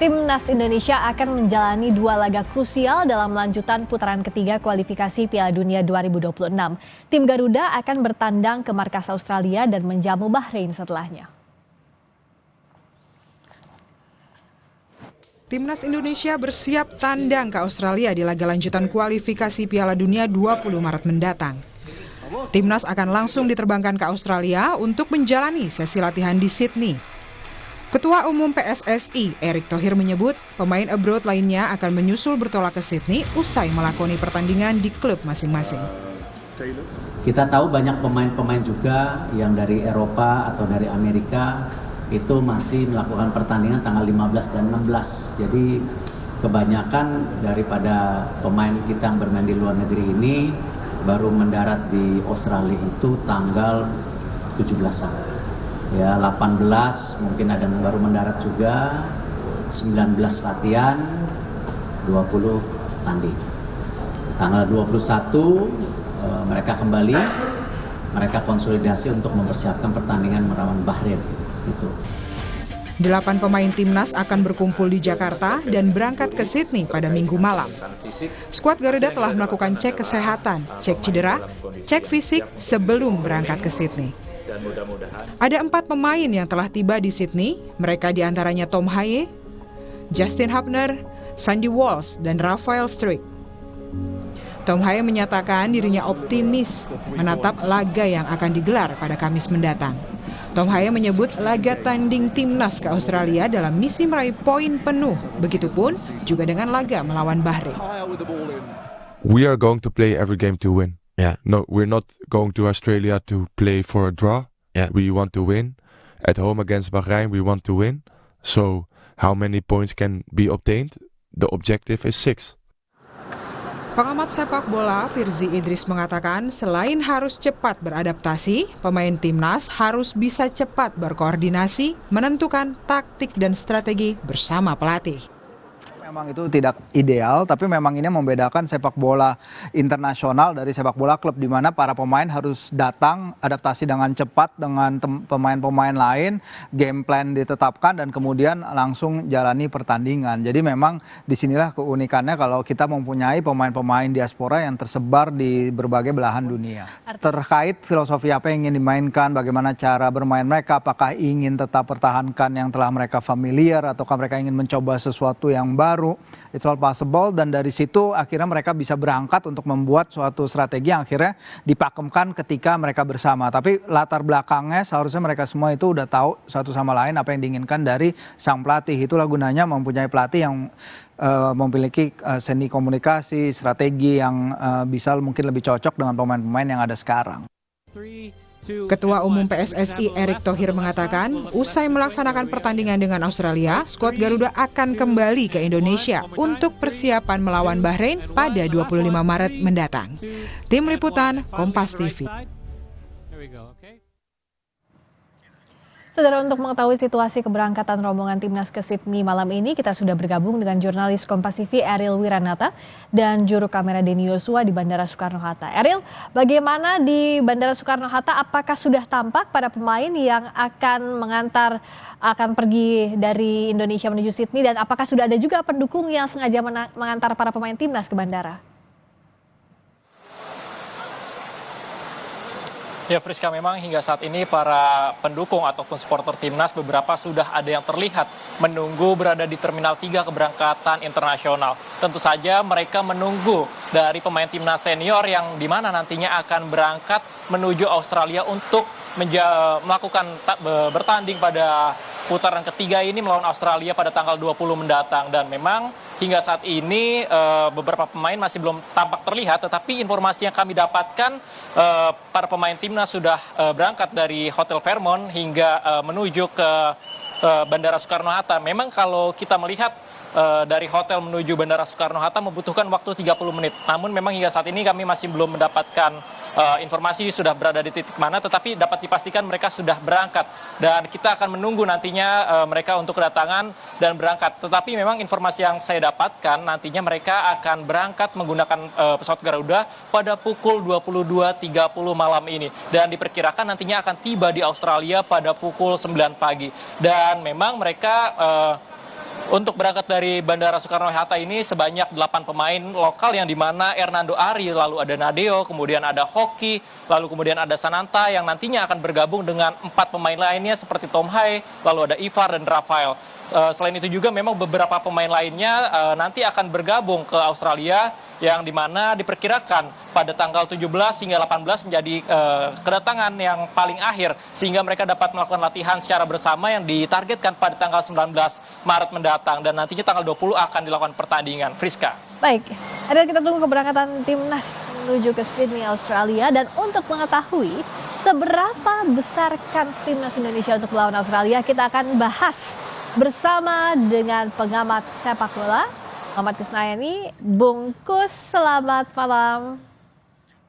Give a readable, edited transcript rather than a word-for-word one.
Timnas Indonesia akan menjalani 2 laga krusial dalam lanjutan putaran ketiga kualifikasi Piala Dunia 2026. Tim Garuda akan bertandang ke markas Australia dan menjamu Bahrain setelahnya. Timnas Indonesia bersiap tandang ke Australia di laga lanjutan kualifikasi Piala Dunia 20 Maret mendatang. Timnas akan langsung diterbangkan ke Australia untuk menjalani sesi latihan di Sydney. Ketua Umum PSSI, Erick Thohir menyebut pemain abroad lainnya akan menyusul bertolak ke Sydney usai melakoni pertandingan di klub masing-masing. Kita tahu banyak pemain-pemain juga yang dari Eropa atau dari Amerika itu masih melakukan pertandingan tanggal 15 dan 16. Jadi kebanyakan daripada pemain kita yang bermain di luar negeri ini baru mendarat di Australia itu tanggal 17-an. Ya, 18 mungkin ada yang baru mendarat juga, 19 latihan, 20 tanding. Tanggal 21 mereka kembali, mereka konsolidasi untuk mempersiapkan pertandingan melawan Bahrain. Itu. 8 pemain timnas akan berkumpul di Jakarta dan berangkat ke Sydney pada Minggu malam. Skuad Garuda telah melakukan cek kesehatan, cek cedera, cek fisik sebelum berangkat ke Sydney. Ada 4 pemain yang telah tiba di Sydney, mereka diantaranya Tom Haye, Justin Hubner, Sandy Walsh, dan Rafael Struijk. Tom Haye menyatakan dirinya optimis menatap laga yang akan digelar pada Kamis mendatang. Tom Haye menyebut laga tanding timnas ke Australia dalam misi meraih poin penuh, begitupun juga dengan laga melawan Bahrain. We are going to play every game to win. Yeah. No, we're not going to Australia to play for a draw. Yeah. We want to win. At home against Bahrain, we want to win. So, how many points can be obtained? The objective is 6. Pengamat sepak bola Firzi Idris mengatakan selain harus cepat beradaptasi, pemain timnas harus bisa cepat berkoordinasi, menentukan taktik dan strategi bersama pelatih. Memang itu tidak ideal, tapi memang ini membedakan sepak bola internasional dari sepak bola klub, di mana para pemain harus datang, adaptasi dengan cepat dengan pemain-pemain lain, game plan ditetapkan dan kemudian langsung jalani pertandingan. Jadi memang disinilah keunikannya kalau kita mempunyai pemain-pemain diaspora yang tersebar di berbagai belahan dunia. Terkait filosofi apa yang ingin dimainkan, bagaimana cara bermain mereka, apakah ingin tetap pertahankan yang telah mereka familiar ataukah mereka ingin mencoba sesuatu yang baru. It's all possible, dan dari situ akhirnya mereka bisa berangkat untuk membuat suatu strategi yang akhirnya dipakemkan ketika mereka bersama. Tapi latar belakangnya seharusnya mereka semua itu udah tahu satu sama lain apa yang diinginkan dari sang pelatih. Itulah gunanya mempunyai pelatih yang memiliki seni komunikasi, strategi yang bisa mungkin lebih cocok dengan pemain-pemain yang ada sekarang. Ketua Umum PSSI Erick Thohir mengatakan, usai melaksanakan pertandingan dengan Australia, skuad Garuda akan kembali ke Indonesia untuk persiapan melawan Bahrain pada 25 Maret mendatang. Tim Liputan, Kompas TV. Saudara, untuk mengetahui situasi keberangkatan rombongan timnas ke Sydney malam ini, kita sudah bergabung dengan jurnalis Kompas TV Ariel Wiranata dan juru kamera Denny Yosua di Bandara Soekarno-Hatta. Ariel, bagaimana di Bandara Soekarno-Hatta? Apakah sudah tampak para pemain yang akan pergi dari Indonesia menuju Sydney, dan apakah sudah ada juga pendukung yang sengaja mengantar para pemain timnas ke bandara? Ya, Friska, memang hingga saat ini para pendukung ataupun supporter timnas beberapa sudah ada yang terlihat menunggu berada di Terminal 3 keberangkatan internasional. Tentu saja mereka menunggu dari pemain timnas senior yang dimana nantinya akan berangkat menuju Australia untuk melakukan bertanding pada putaran ketiga ini melawan Australia pada tanggal 20 mendatang. Dan memang hingga saat ini beberapa pemain masih belum tampak terlihat, tetapi informasi yang kami dapatkan para pemain timnas sudah berangkat dari Hotel Fairmont hingga menuju ke Bandara Soekarno-Hatta. Memang kalau kita melihat dari hotel menuju Bandara Soekarno-Hatta membutuhkan waktu 30 menit. Namun memang hingga saat ini kami masih belum mendapatkan informasi sudah berada di titik mana, tetapi dapat dipastikan mereka sudah berangkat. Dan kita akan menunggu nantinya mereka untuk kedatangan dan berangkat. Tetapi memang informasi yang saya dapatkan nantinya mereka akan berangkat menggunakan pesawat Garuda pada pukul 22.30 malam ini. Dan diperkirakan nantinya akan tiba di Australia pada pukul 9 pagi. Dan memang mereka Untuk berangkat dari Bandara Soekarno-Hatta ini sebanyak 8 pemain lokal yang dimana Hernando Ari, lalu ada Nadeo, kemudian ada Hoki, lalu kemudian ada Sananta yang nantinya akan bergabung dengan 4 pemain lainnya seperti Tom Hai, lalu ada Ivar dan Rafael. Selain itu juga memang beberapa pemain lainnya nanti akan bergabung ke Australia yang dimana diperkirakan pada tanggal 17 hingga 18 menjadi kedatangan yang paling akhir sehingga mereka dapat melakukan latihan secara bersama yang ditargetkan pada tanggal 19 Maret mendatang dan nantinya tanggal 20 akan dilakukan pertandingan. Friska. Baik, ada kita tunggu keberangkatan timnas menuju ke Sydney, Australia, dan untuk mengetahui seberapa besar kans timnas Indonesia untuk melawan Australia, kita akan bahas bersama dengan pengamat sepak bola, Muhammad Kisnayani. Bungkus, selamat malam.